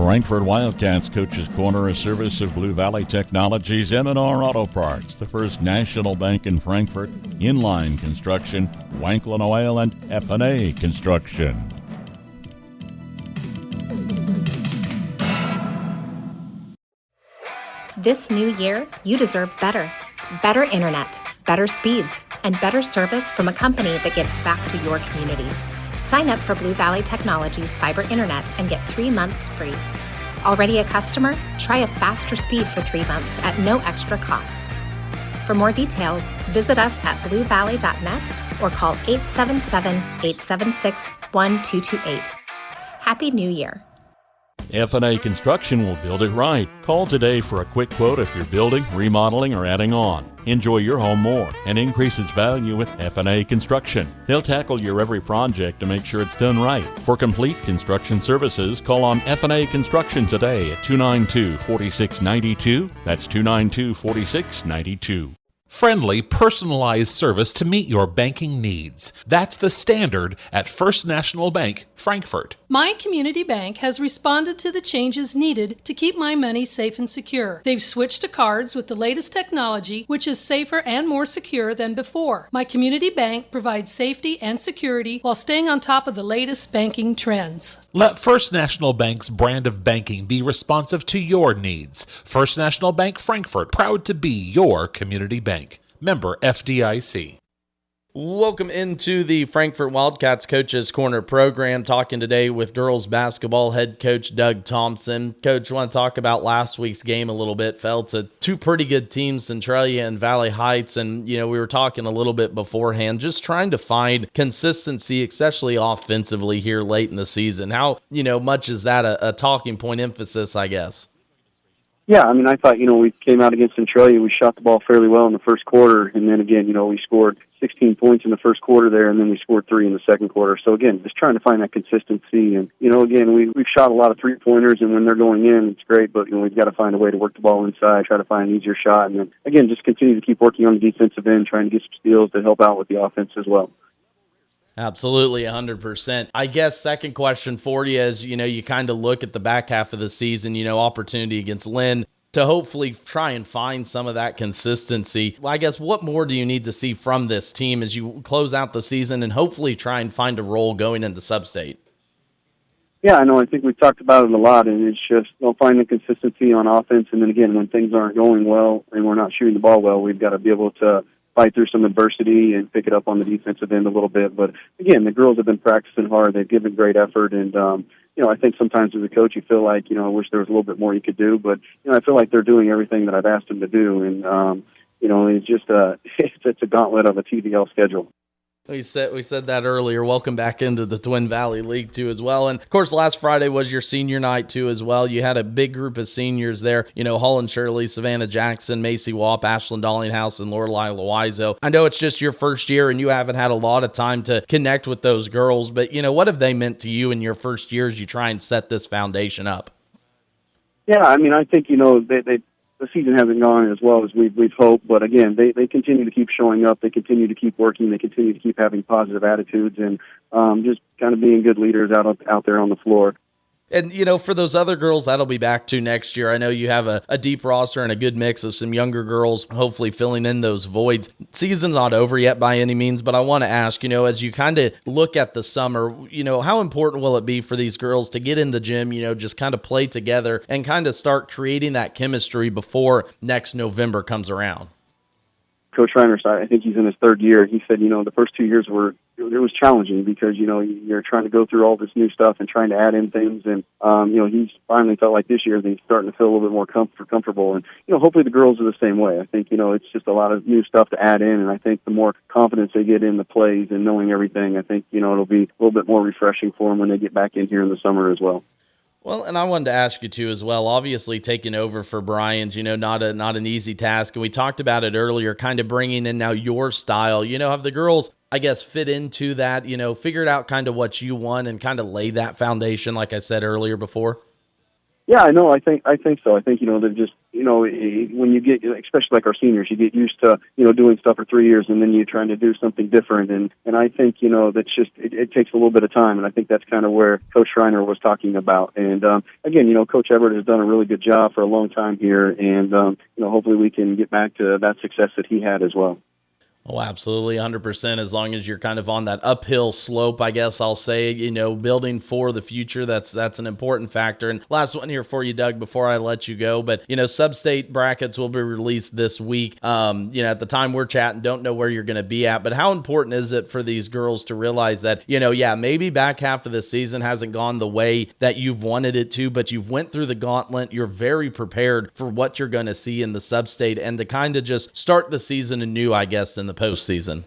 Frankfort Wildcats Coach's Corner, a service of Blue Valley Technologies, M&R Auto Parts, the First National Bank in Frankfort, Inline Construction, Wanklin Oil, and F&A Construction. This new year, you deserve better. Better internet, better speeds, and better service from a company that gives back to your community. Sign up for Blue Valley Technologies Fiber Internet and get 3 months free. Already a customer? Try a faster speed for 3 months at no extra cost. For more details, visit us at bluevalley.net or call 877-876-1228. Happy New Year. F&A Construction will build it right. Call today for a quick quote if you're building, remodeling, or adding on. Enjoy your home more and increase its value with F&A Construction. They'll tackle your every project to make sure it's done right. For complete construction services, call on F&A Construction today at 292-4692. That's 292-4692. Friendly, personalized service to meet your banking needs. That's the standard at First National Bank, Frankfort. My community bank has responded to the changes needed to keep my money safe and secure. They've switched to cards with the latest technology, which is safer and more secure than before. My community bank provides safety and security while staying on top of the latest banking trends. Let First National Bank's brand of banking be responsive to your needs. First National Bank, Frankfort, proud to be your community bank. Member FDIC. Welcome into the Frankfort Wildcats Coach's Corner program, talking today with girls basketball head coach Doug Thompson. Coach, want to talk about last week's game a little bit. Fell to two pretty good teams, Centralia and Valley Heights, and we were talking a little bit beforehand, just trying to find consistency, especially offensively here late in the season. How much is that a talking point emphasis, I guess? Yeah, I thought, we came out against Centralia. We shot the ball fairly well in the first quarter, and then again, we scored 16 points in the first quarter there, and then we scored 3 in the second quarter. So again, just trying to find that consistency. And, again, we've shot a lot of three-pointers, and when they're going in, it's great, but, we've got to find a way to work the ball inside, try to find an easier shot, and then, again, just continue to keep working on the defensive end, trying to get some steals to help out with the offense as well. Absolutely, 100%. I guess second question for you is, you kind of look at the back half of the season, opportunity against Lynn to hopefully try and find some of that consistency. Well, I guess what more do you need to see from this team as you close out the season and hopefully try and find a role going into Sub-State? Yeah, I know. I think we've talked about it a lot, and it's just finding consistency on offense. And then again, when things aren't going well and we're not shooting the ball well, we've got to be able to fight through some adversity and pick it up on the defensive end a little bit. But again, the girls have been practicing hard. They've given great effort, and I think sometimes as a coach you feel like I wish there was a little bit more you could do. But I feel like they're doing everything that I've asked them to do, and it's just it's a gauntlet of a TVL schedule. We said that earlier. Welcome back into the Twin Valley League, too, as well. And, of course, last Friday was your senior night, too, as well. You had a big group of seniors there. Holland Shirley, Savannah Jackson, Macy Wap, Ashlyn Dallinghouse, and Lorelei Loizo. I know it's just your first year, and you haven't had a lot of time to connect with those girls. But, what have they meant to you in your first year as you try and set this foundation up? Yeah, I think, the season hasn't gone as well as we've hoped, but again, they continue to keep showing up. They continue to keep working. They continue to keep having positive attitudes and just kind of being good leaders out there on the floor. And, for those other girls, that'll be back to next year. I know you have a deep roster and a good mix of some younger girls, hopefully filling in those voids. Season's not over yet by any means, but I want to ask, as you kind of look at the summer, how important will it be for these girls to get in the gym, just kind of play together and kind of start creating that chemistry before next November comes around? Coach Reiner, I think he's in his third year. He said, the first 2 years it was challenging because, you're trying to go through all this new stuff and trying to add in things. And, he's finally felt like this year that he's starting to feel a little bit more comfortable. And, hopefully the girls are the same way. I think, it's just a lot of new stuff to add in. And I think the more confidence they get in the plays and knowing everything, I think, it'll be a little bit more refreshing for them when they get back in here in the summer as well. Well, and I wanted to ask you, too, as well, obviously taking over for Brian's, not an easy task. And we talked about it earlier, kind of bringing in now your style. Have the girls, I guess, fit into that, figured out kind of what you want and kind of lay that foundation, like I said earlier before? Yeah, I know. I think so. I think, they're just, when you get, especially like our seniors, you get used to, doing stuff for 3 years and then you're trying to do something different. And I think, that's just, it takes a little bit of time. And I think that's kind of where Coach Schreiner was talking about. And, again, Coach Everett has done a really good job for a long time here. And, hopefully we can get back to that success that he had as well. Oh, absolutely, 100%. As long as you're kind of on that uphill slope, I guess I'll say, building for the future, that's an important factor. And last one here for you, Doug, before I let you go. But, sub-state brackets will be released this week. At the time we're chatting, don't know where you're going to be at. But how important is it for these girls to realize that, maybe back half of the season hasn't gone the way that you've wanted it to, but you've went through the gauntlet. You're very prepared for what you're going to see in the sub-state and to kind of just start the season anew, I guess, in the postseason.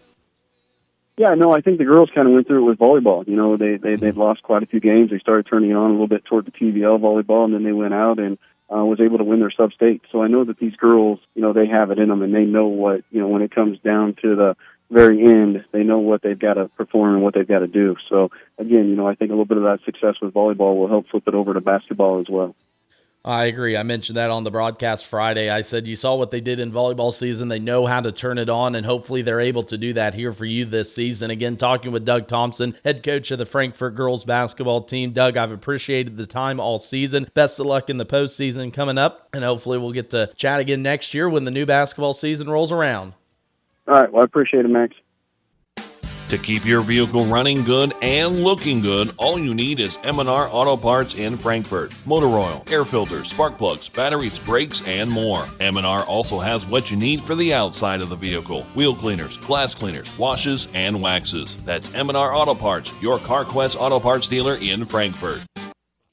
Yeah, no, I think the girls kind of went through it with volleyball. They've lost quite a few games. They started turning on a little bit toward the TVL volleyball, and then they went out and was able to win their sub-state. So I know that these girls, they have it in them, and they know what, when it comes down to the very end, they know what they've got to perform and what they've got to do. So again, I think a little bit of that success with volleyball will help flip it over to basketball as well. I agree. I mentioned that on the broadcast Friday. I said you saw what they did in volleyball season. They know how to turn it on, and hopefully they're able to do that here for you this season. Again, talking with Doug Thompson, head coach of the Frankfort girls basketball team. Doug, I've appreciated the time all season. Best of luck in the postseason coming up, and hopefully we'll get to chat again next year when the new basketball season rolls around. All right. Well, I appreciate it, Max. To keep your vehicle running good and looking good, all you need is M&R Auto Parts in Frankfort. Motor oil, air filters, spark plugs, batteries, brakes, and more. M&R also has what you need for the outside of the vehicle. Wheel cleaners, glass cleaners, washes, and waxes. That's M&R Auto Parts, your CarQuest Auto Parts dealer in Frankfort.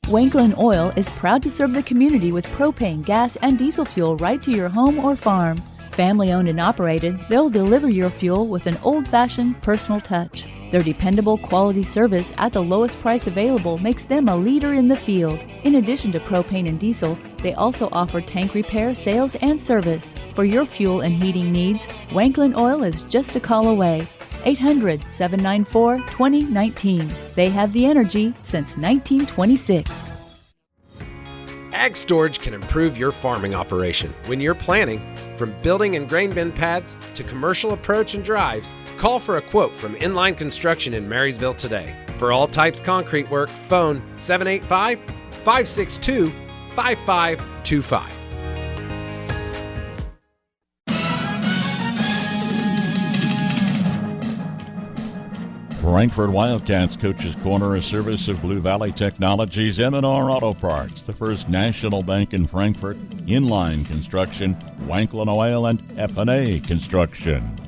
Wanklin Oil is proud to serve the community with propane, gas, and diesel fuel right to your home or farm. Family owned and operated, they'll deliver your fuel with an old-fashioned personal touch. Their dependable quality service at the lowest price available makes them a leader in the field. In addition to propane and diesel, they also offer tank repair, sales, and service. For your fuel and heating needs, Wanklin Oil is just a call away. 800-794-2019. They have the energy since 1926. Ag storage can improve your farming operation. When you're planning, from building and grain bin pads to commercial approach and drives, call for a quote from Inline Construction in Marysville today. For all types concrete work, phone 785-562-5525. Frankfort Wildcats Coach's Corner, a service of Blue Valley Technologies, M&R Auto Parts, the First National Bank in Frankfort, Inline Construction, Wanklin Oil, and F&A Construction.